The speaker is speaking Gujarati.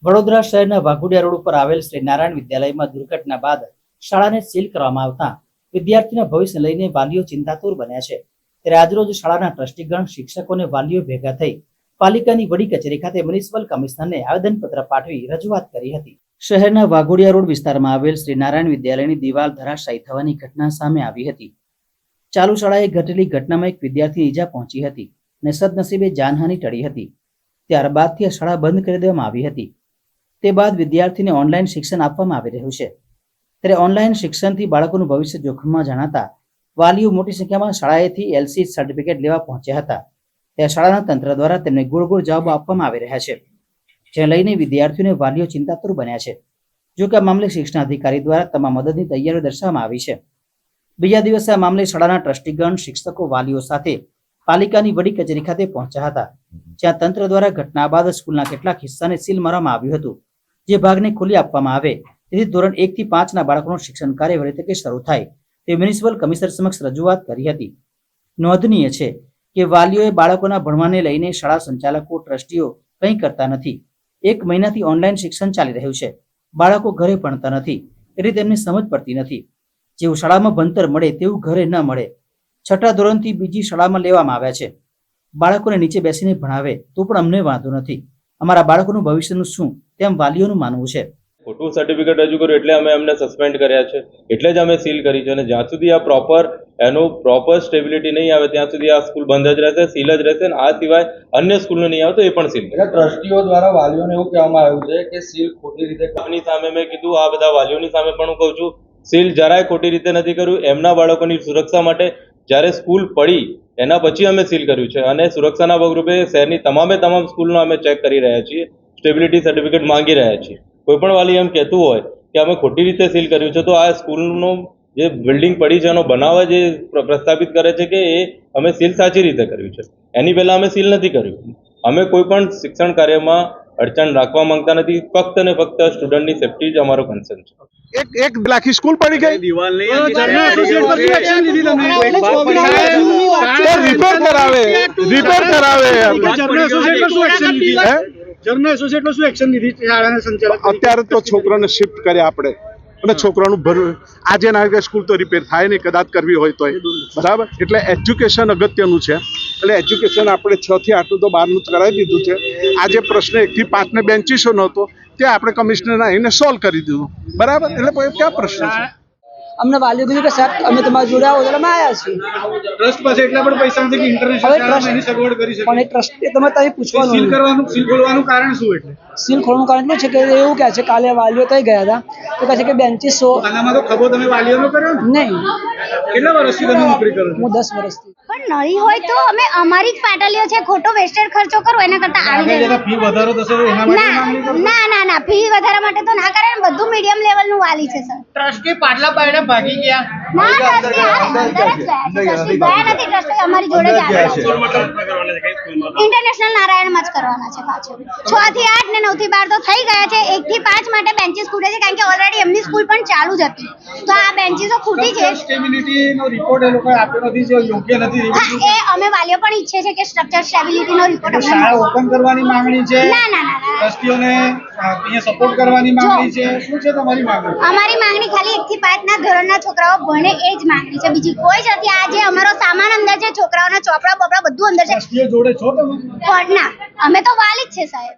વડોદરા શહેરના વાઘોડિયા રોડ ઉપર આવેલ શ્રી નારાયણ વિદ્યાલયમાં દુર્ઘટના બાદ શાળાને સીલ કરવામાં આવતા વિદ્યાર્થીના ભવિષ્ય લઈને વાલીઓ ચિંતાતુર બન્યા છે। ત્યારે આજરોજ શાળાના ટ્રસ્ટીગણ, શિક્ષકો અને વાલીઓ ભેગા થઈ પાલિકાની વડી કચેરી ખાતે મ્યુનિસિપલ કમિશનરને આવેદનપત્ર પાઠવી રજૂઆત કરી હતી। શહેરના વાઘોડિયા રોડ વિસ્તારમાં આવેલ શ્રી નારાયણ વિદ્યાલયની દિવાલ ધરાશાયી થવાની ઘટના સામે આવી હતી। ચાલુ શાળાએ ઘટેલી ઘટનામાં એક વિદ્યાર્થીને ઈજા પહોંચી હતી અને સદનસીબે જાનહાનિ ટળી હતી। ત્યારબાદથી આ શાળા બંધ કરી દેવામાં આવી હતી। તે બાદ વિદ્યાર્થીને ઓનલાઈન શિક્ષણ આપવામાં આવી રહ્યું છે। ત્યારે ઓનલાઈન શિક્ષણથી બાળકોનું ભવિષ્ય જોખમમાં જણાતા વાલીઓ મોટી સંખ્યામાં શાળાએથી એલસી સર્ટિફિકેટ લેવા પહોંચ્યા હતા। ત્યારે શાળાના તંત્ર દ્વારા તેમને ગોળ ગોળ જવાબો આપવામાં આવી રહ્યા છે, જેને લઈને વિદ્યાર્થીઓ અને વાલીઓ ચિંતાતુર બન્યા છે। જો કે આ મામલે શિક્ષણાધિકારી દ્વારા તમામ મદદની તૈયારીઓ દર્શાવવામાં આવી છે। બીજા દિવસે આ મામલે શાળાના ટ્રસ્ટીગણ, શિક્ષકો, વાલીઓ સાથે પાલિકાની વડી કચેરી ખાતે પહોંચ્યા હતા, જ્યાં તંત્ર દ્વારા ઘટના બાદ સ્કૂલના કેટલાક હિસ્સાને સીલ મારવામાં આવ્યું હતું, જે ભાગને ખોલી આપવામાં આવે તેથી ધોરણ 1 થી 5 ના બાળકોનું શિક્ષણ કાર્ય વહેલી તકે શરૂ થાય તે મ્યુનિસિપલ કમિશનર સમક્ષ રજૂઆત કરી હતી। નોંધનીય છે કે વાલીઓએ બાળકોના ભણવાને લઈને શાળા સંચાલકો, ટ્રસ્ટીઓ કંઈ કરતા નથી। 1 મહિનાથી ઓનલાઈન શિક્ષણ ચાલી રહ્યું છે, બાળકો ઘરે ભણતા નથી, એટલે તેમને સમજ પડતી નથી। જેવું શાળામાં ભણતર મળે તેવું ઘરે ન મળે। 6ઠા ધોરણથી બીજી શાળામાં લેવામાં આવ્યા છે। બાળકોને નીચે બેસીને ભણાવે તો પણ અમને વાંધો નથી, અમારા બાળકોનું ભવિષ્યનું શું, તેમ વાલીઓનું માનવું છે। ખોટું સર્ટિફિકેટ રજૂ કર્યું એટલે અમે એમને સસ્પેન્ડ કર્યા છે, એટલે જ અમે સીલ કરી છે। અને જ્યાં સુધી આ એનું પ્રોપર સ્ટેબિલિટી નહીં આવે ત્યાં સુધી આ સ્કૂલ બંધ જ રહેશે, સીલ જ રહેશે। અને આ સિવાય અન્ય સ્કૂલનું નહીં આવે તો એ પણ સીલ એટલે ટ્રસ્ટીઓ દ્વારા વાલીઓને એવું કહેવામાં આવ્યું છે કે સીલ ખોટી રીતે આપની સામે મેં કીધું, આ બધા વાલીઓની સામે પણ હું કહું છું, સીલ જરાય ખોટી રીતે નથી કર્યું। એમના બાળકોની સુરક્ષા માટે જ્યારે સ્કૂલ પડી એના પછી અમે સીલ કર્યું છે, અને સુરક્ષાના ભાગરૂપે શહેરની તમામ સ્કૂલનો અમે ચેક કરી રહ્યા છીએ, સ્ટેબિલિટી સર્ટિફિકેટ માંગી રહ્યા છીએ। કોઈ પણ વાલી એમ કહેતું હોય કે અમે ખોટી રીતે સીલ કર્યું છે, તો આ સ્કૂલનો જે બિલ્ડિંગ પડી છે એનો બનાવ જે પ્રસ્થાપિત કરે છે કે એ અમે સીલ સાચી રીતે કર્યું છે, એની પહેલા અમે સીલ નથી કર્યું। અમે કોઈ પણ શિક્ષણ કાર્યમાં અડચણ રાખવા માંગતા નથી, ફક્ત ને ફક્ત સ્ટુડન્ટની સેફટી જ અમારો કન્સર્ન છે। એક લાખી સ્કૂલ પડી ગઈ, દિવાલ રિપેર કરાવે અત્યારે તો છોકરાને શિફ્ટ કર્યા આપણે, અને છોકરાનું આજે ના કે સ્કૂલ તો રિપેર થાય નહીં, કદાચ કરવી હોય તો બરાબર। એટલે એજ્યુકેશન અગત્યનું છે, એટલે એજ્યુકેશન આપણે 6 થી 8 તો 12નું કરાવી દીધું છે। આજે પ્રશ્ન 1 થી 5 ને બેન્ચીસો નહોતો તે આપણે કમિશનર આવીને સોલ્વ કરી દીધું, બરાબર। એટલે ક્યાં પ્રશ્ન છે? અમને વાલીઓ કીધું કે સાહેબ અમે તમારા જોડે આવો એટલે અમે આવ્યા છીએ। ટ્રસ્ટ પાસે એટલા પણ પૈસા નથી કે ઇન્ટરનેશનલ શાળામાં એની સગવડ કરી શકે, પણ એ ટ્રસ્ટ તમે ત્યાં પૂછવાનું સીલ કરવાનું, સીલ ખોલવાનું કારણ શું? એટલે સીલ ખોલવાનું કારણ એટલું છે કે એવું કહે છે, કાલે વાલીઓ ત્યાં ગયા હતા તો કહે છે કે બેન્ચીસ આનામાં તો ખભો તમે વાલીઓનો કર્યો ને? નહીં। કેટલા વર્ષથી તમે નોકરી કરો છો? હું 10 વર્ષથી। પણ નહીં હોય તો અમે અમારી જ પાટલીઓ છે, ખોટો વેસ્ટેડ ખર્ચો કરો એના કરતા આવી જાય। ફી વધારો થશે તો એના માટે માંગણી કરો? ના ફી વધારા માટે તો ના કરે, બધું મીડિયમ લેવલ નું વાલી છે સર। ટ્રસ્ટી પાટલા પાડે ભાગી ગયા? ના ટ્રસ્ટી અંદર જ ગયા છે, ટ્રસ્ટી ગયા નથી, ટ્રસ્ટી અમારી જોડે જ આવ્યા છે। ઇન્ટરનેશનલ નારાયણમાં જ કરવાના છે પાછળ। 6 થી 8 ને 9 થી 12 તો થઈ ગયા છે, 1 થી 5 માટે બેન્ચીસ ખૂટે છે, કારણ કે ઓલરેડી એમની સ્કૂલ પણ ચાલુ જ હતી, તો આ બેન્ચીસો ખૂટી છે। સ્ટેબિલિટીનો રિપોર્ટ એ લોકોએ આપ્યો નથી, જે યોગ્ય નથી। હા, એ અમે વાલીઓ પણ ઈચ્છે છે કે સ્ટ્રક્ચર સ્ટેબિલિટીનો રિપોર્ટ શાળા ઓપન કરવાની માંગણી છે, ના ટ્રસ્ટીઓને અહીંયા સપોર્ટ કરવાની માંગણી છે, શું છે તમારી માંગણી? અમારી માંગણી ખાલી 1 થી 5 ના ધોરણના છોકરાઓ ભણે એ જ માંગણી છે, બીજી કોઈ જ નથી। આ જે અમારો સામાન અંદર છે, છોકરાઓના ચોપડા બોપડા બધું અંદર છે, ટ્રસ્ટીઓ જોડે છો તમે? પણ ના, અમે તો વાલી જ છે સાહેબ।